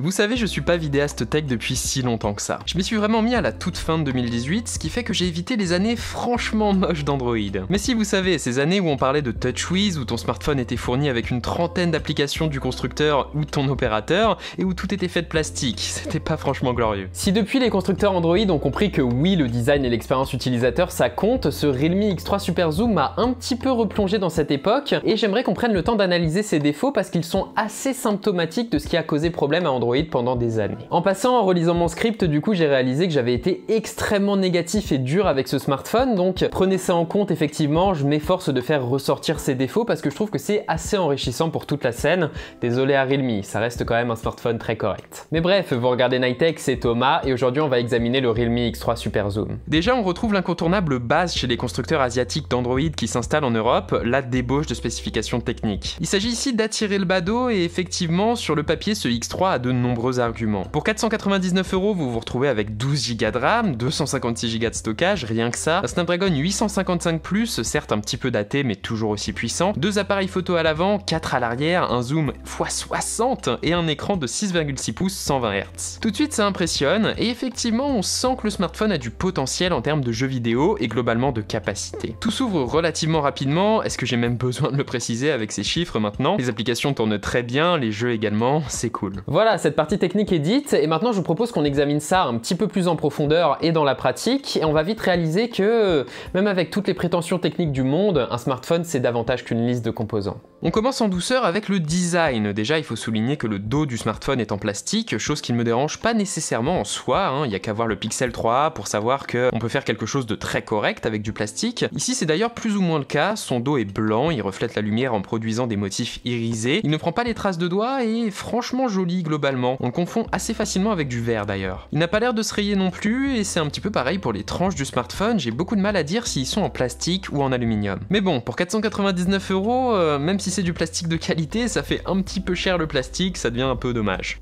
Vous savez, je suis pas vidéaste tech depuis si longtemps que ça. Je m'y suis vraiment mis à la toute fin de 2018, ce qui fait que j'ai évité les années franchement moches d'Android. Mais si vous savez, ces années où on parlait de TouchWiz, où ton smartphone était fourni avec une trentaine d'applications du constructeur ou ton opérateur, et où tout était fait de plastique, c'était pas franchement glorieux. Si depuis les constructeurs Android ont compris que oui, le design et l'expérience utilisateur ça compte, ce Realme X3 Super Zoom m'a un petit peu replongé dans cette époque, et j'aimerais qu'on prenne le temps d'analyser ses défauts parce qu'ils sont assez symptomatiques de ce qui a causé problème à Android pendant des années. En passant, en relisant mon script, du coup j'ai réalisé que j'avais été extrêmement négatif et dur avec ce smartphone, donc prenez ça en compte. Effectivement, je m'efforce de faire ressortir ses défauts parce que je trouve que c'est assez enrichissant pour toute la scène. Désolé à Realme, ça reste quand même un smartphone très correct. Mais bref, vous regardez Nightech, c'est Thomas, et aujourd'hui on va examiner le Realme X3 Super Zoom. Déjà, on retrouve l'incontournable base chez les constructeurs asiatiques d'Android qui s'installent en Europe, la débauche de spécifications techniques. Il s'agit ici d'attirer le badaud et effectivement, sur le papier, ce X3 a de nombreux arguments. Pour 499 €, vous vous retrouvez avec 12 Go de RAM, 256 Go de stockage, rien que ça, un Snapdragon 855 Plus, certes un petit peu daté mais toujours aussi puissant, 2 appareils photo à l'avant, 4 à l'arrière, un zoom x60 et un écran de 6,6 pouces 120 Hz. Tout de suite ça impressionne et effectivement on sent que le smartphone a du potentiel en termes de jeux vidéo et globalement de capacité. Tout s'ouvre relativement rapidement, est-ce que j'ai même besoin de le préciser avec ces chiffres maintenant? Les applications tournent très bien, les jeux également, c'est cool. Voilà, cette partie technique est dite et maintenant je vous propose qu'on examine ça un petit peu plus en profondeur et dans la pratique, et on va vite réaliser que même avec toutes les prétentions techniques du monde, un smartphone c'est davantage qu'une liste de composants. On commence en douceur avec le design. Déjà, il faut souligner que le dos du smartphone est en plastique, chose qui ne me dérange pas nécessairement en soi, il n'y a qu'à voir le Pixel 3a pour savoir qu'on peut faire quelque chose de très correct avec du plastique. Ici, c'est d'ailleurs plus ou moins le cas, son dos est blanc, il reflète la lumière en produisant des motifs irisés, il ne prend pas les traces de doigts et est franchement joli globalement. On le confond assez facilement avec du verre d'ailleurs. Il n'a pas l'air de se rayer non plus, et c'est un petit peu pareil pour les tranches du smartphone, j'ai beaucoup de mal à dire s'ils sont en plastique ou en aluminium. Mais bon, pour 499 €, même si c'est du plastique de qualité, ça fait un petit peu cher le plastique, ça devient un peu dommage.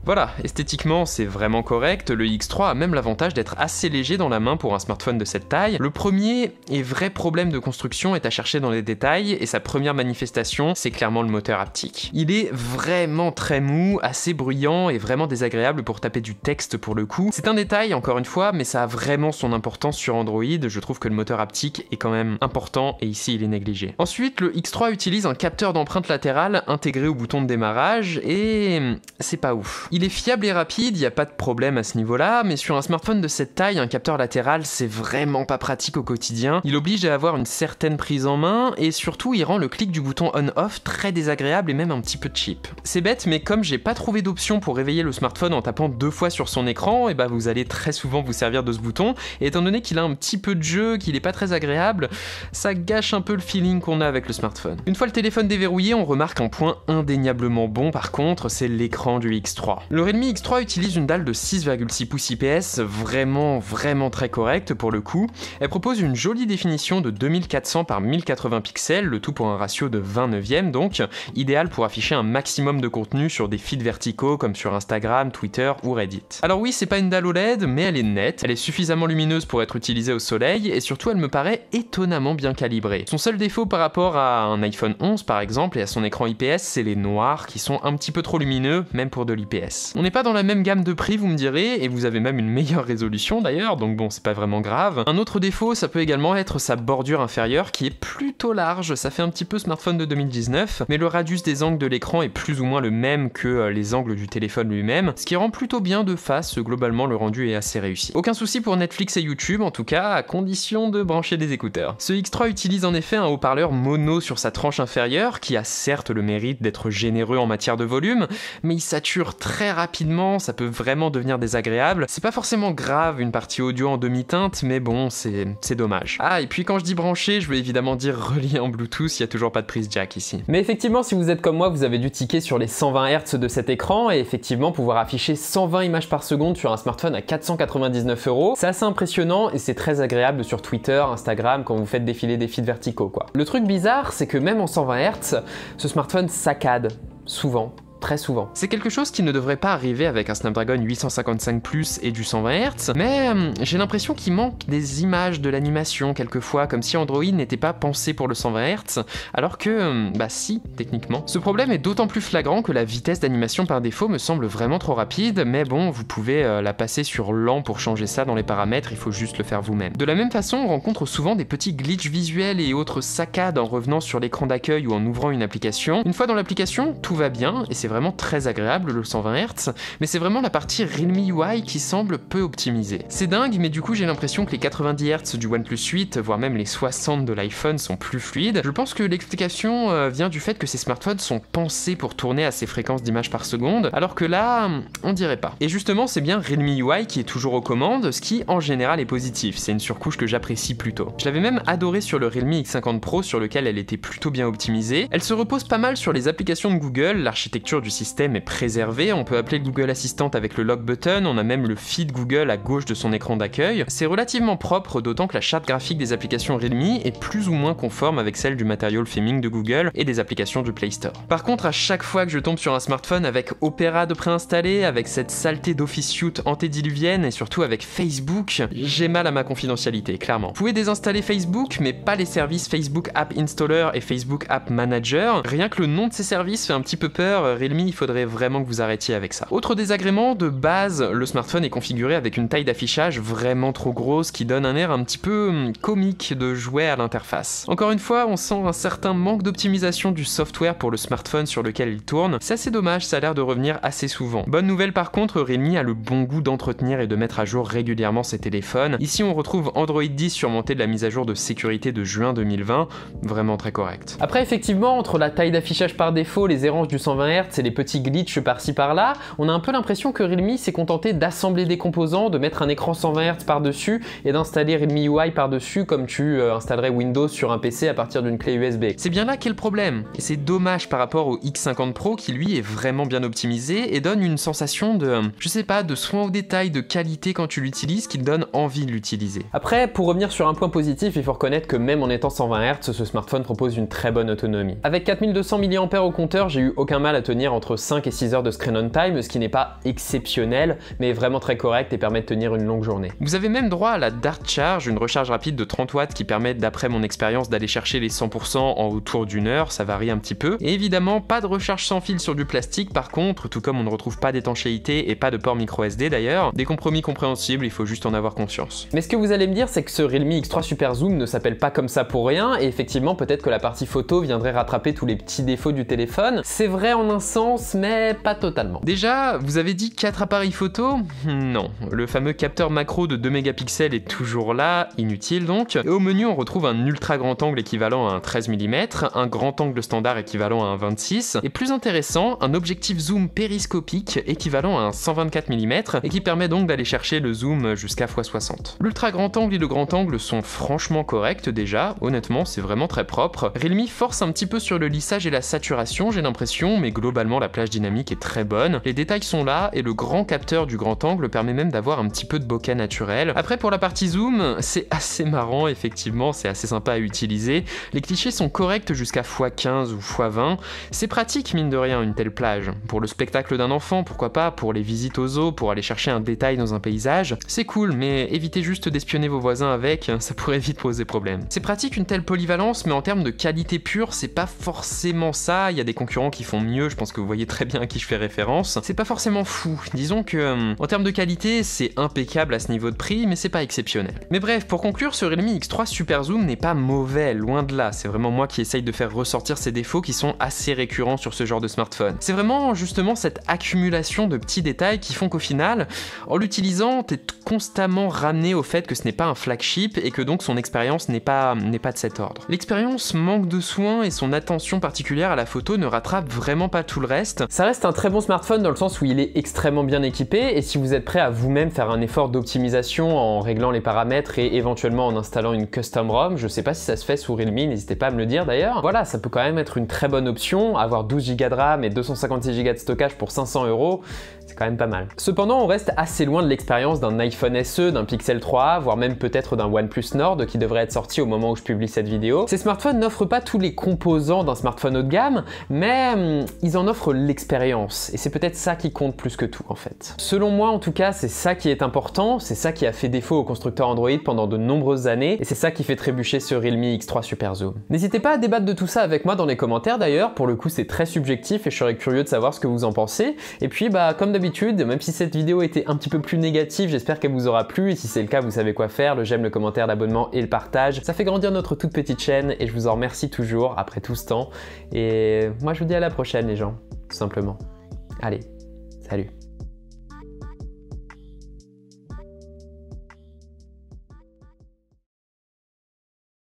Voilà, esthétiquement c'est vraiment correct, le X3 a même l'avantage d'être assez léger dans la main pour un smartphone de cette taille. Le premier et vrai problème de construction est à chercher dans les détails, et sa première manifestation, c'est clairement le moteur haptique. Il est vraiment très mou, assez bruyant et vraiment désagréable pour taper du texte pour le coup. C'est un détail encore une fois, mais ça a vraiment son importance sur Android, je trouve que le moteur haptique est quand même important et ici il est négligé. Ensuite, le X3 utilise un capteur d'empreinte latérale intégré au bouton de démarrage et c'est pas ouf. Il est fiable et rapide, il n'y a pas de problème à ce niveau-là, mais sur un smartphone de cette taille, un capteur latéral, c'est vraiment pas pratique au quotidien. Il oblige à avoir une certaine prise en main, et surtout, il rend le clic du bouton on-off très désagréable et même un petit peu cheap. C'est bête, mais comme j'ai pas trouvé d'option pour réveiller le smartphone en tapant 2 fois sur son écran, et bah vous allez très souvent vous servir de ce bouton, et étant donné qu'il a un petit peu de jeu, qu'il est pas très agréable, ça gâche un peu le feeling qu'on a avec le smartphone. Une fois le téléphone déverrouillé, on remarque un point indéniablement bon par contre, c'est l'écran du X3. Le Realme X3 utilise une dalle de 6,6 pouces IPS, vraiment très correcte pour le coup. Elle propose une jolie définition de 2400 par 1080 pixels, le tout pour un ratio de 20/9, donc idéal pour afficher un maximum de contenu sur des feeds verticaux comme sur Instagram, Twitter ou Reddit. Alors oui, c'est pas une dalle OLED, mais elle est nette, elle est suffisamment lumineuse pour être utilisée au soleil, et surtout elle me paraît étonnamment bien calibrée. Son seul défaut par rapport à un iPhone 11 par exemple et à son écran IPS, c'est les noirs qui sont un petit peu trop lumineux, même pour de l'IPS. On n'est pas dans la même gamme de prix, vous me direz, et vous avez même une meilleure résolution d'ailleurs, donc bon, c'est pas vraiment grave. Un autre défaut, ça peut également être sa bordure inférieure qui est plutôt large, ça fait un petit peu smartphone de 2019, mais le radius des angles de l'écran est plus ou moins le même que les angles du téléphone lui-même, ce qui rend plutôt bien de face, globalement le rendu est assez réussi. Aucun souci pour Netflix et YouTube, en tout cas, à condition de brancher des écouteurs. Ce X3 utilise en effet un haut-parleur mono sur sa tranche inférieure, qui a certes le mérite d'être généreux en matière de volume, mais il sature très rapidement, ça peut vraiment devenir désagréable. C'est pas forcément grave une partie audio en demi-teinte, mais bon, c'est dommage. Ah, et puis quand je dis brancher, je veux évidemment dire relié en Bluetooth, il y a toujours pas de prise jack ici. Mais effectivement, si vous êtes comme moi, vous avez dû tiquer sur les 120 Hz de cet écran, et effectivement, pouvoir afficher 120 images par seconde sur un smartphone à 499 €, c'est assez impressionnant et c'est très agréable sur Twitter, Instagram, quand vous faites défiler des feeds verticaux, quoi. Le truc bizarre, c'est que même en 120 Hz, ce smartphone saccade, souvent. très souvent. C'est quelque chose qui ne devrait pas arriver avec un Snapdragon 855 Plus et du 120 Hz, mais j'ai l'impression qu'il manque des images, de l'animation quelquefois, comme si Android n'était pas pensé pour le 120 Hz, alors que, bah si, techniquement. Ce problème est d'autant plus flagrant que la vitesse d'animation par défaut me semble vraiment trop rapide, mais bon, vous pouvez la passer sur lent pour changer ça dans les paramètres, il faut juste le faire vous-même. De la même façon, on rencontre souvent des petits glitches visuels et autres saccades en revenant sur l'écran d'accueil ou en ouvrant une application. Une fois dans l'application, tout va bien, et c'est vraiment très agréable le 120 Hz, mais c'est vraiment la partie Realme UI qui semble peu optimisée. C'est dingue, mais du coup j'ai l'impression que les 90 Hz du OnePlus 8, voire même les 60 de l'iPhone sont plus fluides. Je pense que l'explication vient du fait que ces smartphones sont pensés pour tourner à ces fréquences d'images par seconde, alors que là, on dirait pas. Et justement, c'est bien Realme UI qui est toujours aux commandes, ce qui en général est positif, c'est une surcouche que j'apprécie plutôt. Je l'avais même adoré sur le Realme X50 Pro sur lequel elle était plutôt bien optimisée. Elle se repose pas mal sur les applications de Google, l'architecture du système est préservée, on peut appeler Google Assistant avec le lock button, on a même le feed Google à gauche de son écran d'accueil. C'est relativement propre, d'autant que la charte graphique des applications Realme est plus ou moins conforme avec celle du Material Theming de Google et des applications du Play Store. Par contre, à chaque fois que je tombe sur un smartphone avec Opera de préinstallé, avec cette saleté d'Office Suite antédiluvienne et surtout avec Facebook, j'ai mal à ma confidentialité, clairement. Vous pouvez désinstaller Facebook, mais pas les services Facebook App Installer et Facebook App Manager. Rien que le nom de ces services fait un petit peu peur, Realme, il faudrait vraiment que vous arrêtiez avec ça. Autre désagrément, de base, le smartphone est configuré avec une taille d'affichage vraiment trop grosse qui donne un air un petit peu comique de jouet à l'interface. Encore une fois, on sent un certain manque d'optimisation du software pour le smartphone sur lequel il tourne. C'est assez dommage, ça a l'air de revenir assez souvent. Bonne nouvelle par contre, Realme a le bon goût d'entretenir et de mettre à jour régulièrement ses téléphones. Ici on retrouve Android 10 surmonté de la mise à jour de sécurité de juin 2020, vraiment très correct. Après effectivement, entre la taille d'affichage par défaut, les errances du 120 Hz et les petits glitches par-ci par-là, on a un peu l'impression que Realme s'est contenté d'assembler des composants, de mettre un écran 120 Hz par-dessus et d'installer Realme UI par-dessus comme tu installerais Windows sur un PC à partir d'une clé USB. C'est bien là qu'est le problème, et c'est dommage par rapport au X50 Pro qui lui est vraiment bien optimisé et donne une sensation de, je sais pas, de soin au détail, de qualité quand tu l'utilises qui te donne envie de l'utiliser. Après, pour revenir sur un point positif, il faut reconnaître que même en étant 120 Hz, ce smartphone propose une très bonne autonomie. Avec 4200 mAh au compteur, j'ai eu aucun mal à tenir entre 5 et 6 heures de screen on time, ce qui n'est pas exceptionnel, mais vraiment très correct et permet de tenir une longue journée. Vous avez même droit à la Dart Charge, une recharge rapide de 30 watts qui permet, d'après mon expérience, d'aller chercher les 100% en autour d'une heure, ça varie un petit peu. Et évidemment, pas de recharge sans fil sur du plastique par contre, tout comme on ne retrouve pas d'étanchéité et pas de port micro SD d'ailleurs. Des compromis compréhensibles, il faut juste en avoir conscience. Mais ce que vous allez me dire, c'est que ce Realme X3 Super Zoom ne s'appelle pas comme ça pour rien, et effectivement peut-être que la partie photo viendrait rattraper tous les petits défauts du téléphone. C'est vrai en un sens, mais pas totalement. Déjà, vous avez dit 4 appareils photo? Non. Le fameux capteur macro de 2 mégapixels est toujours là, inutile donc. Et au menu, on retrouve un ultra grand angle équivalent à un 13 mm, un grand angle standard équivalent à un 26, et plus intéressant, un objectif zoom périscopique équivalent à un 124 mm, et qui permet donc d'aller chercher le zoom jusqu'à x60. L'ultra grand angle et le grand angle sont franchement corrects déjà, honnêtement c'est vraiment très propre. Realme force un petit peu sur le lissage et la saturation j'ai l'impression, mais globalement la plage dynamique est très bonne. Les détails sont là, et le grand capteur du grand angle permet même d'avoir un petit peu de bokeh naturel. Après pour la partie zoom, c'est assez marrant effectivement, c'est assez sympa à utiliser. Les clichés sont corrects jusqu'à x15 ou x20. C'est pratique mine de rien une telle plage. Pour le spectacle d'un enfant, pourquoi pas, pour les visites aux zoos, pour aller chercher un détail dans un paysage, c'est cool, mais évitez juste d'espionner vos voisins avec, ça pourrait vite poser problème. C'est pratique une telle polyvalence, mais en termes de qualité pure, c'est pas forcément ça. Il y a des concurrents qui font mieux, je pense que vous voyez très bien à qui je fais référence. C'est pas forcément fou. Disons que, en termes de qualité, c'est impeccable à ce niveau de prix, mais c'est pas exceptionnel. Mais bref, pour conclure, ce Realme X3 Super Zoom n'est pas mauvais, loin de là. C'est vraiment moi qui essaye de faire ressortir ces défauts qui sont assez récurrents sur ce genre de smartphone. C'est vraiment justement cette accumulation de petits détails qui font qu'au final, en l'utilisant, t'es constamment ramené au fait que ce n'est pas un flagship et que donc son expérience n'est pas de cet ordre. L'expérience manque de soin et son attention particulière à la photo ne rattrape vraiment pas tout le reste. Ça reste un très bon smartphone dans le sens où il est extrêmement bien équipé, et si vous êtes prêt à vous-même faire un effort d'optimisation en réglant les paramètres et éventuellement en installant une custom ROM, je sais pas si ça se fait sous Realme, n'hésitez pas à me le dire d'ailleurs. Voilà, ça peut quand même être une très bonne option, avoir 12 Go de RAM et 256 Go de stockage pour 500 €, c'est quand même pas mal. Cependant, on reste assez loin de l'expérience d'un iPhone SE, d'un Pixel 3a, voire même peut-être d'un OnePlus Nord qui devrait être sorti au moment où je publie cette vidéo. Ces smartphones n'offrent pas tous les composants d'un smartphone haut de gamme, mais ils en offrent offre l'expérience, et c'est peut-être ça qui compte plus que tout en fait. Selon moi en tout cas, c'est ça qui est important, c'est ça qui a fait défaut aux constructeurs Android pendant de nombreuses années, et c'est ça qui fait trébucher ce Realme X3 Super Zoom. N'hésitez pas à débattre de tout ça avec moi dans les commentaires d'ailleurs, pour le coup c'est très subjectif et je serais curieux de savoir ce que vous en pensez. Et puis comme d'habitude, même si cette vidéo était un petit peu plus négative, j'espère qu'elle vous aura plu, et si c'est le cas vous savez quoi faire, le j'aime, le commentaire, l'abonnement et le partage. Ça fait grandir notre toute petite chaîne et je vous en remercie toujours après tout ce temps. Et moi je vous dis à la prochaine les gens, tout simplement. Allez, salut.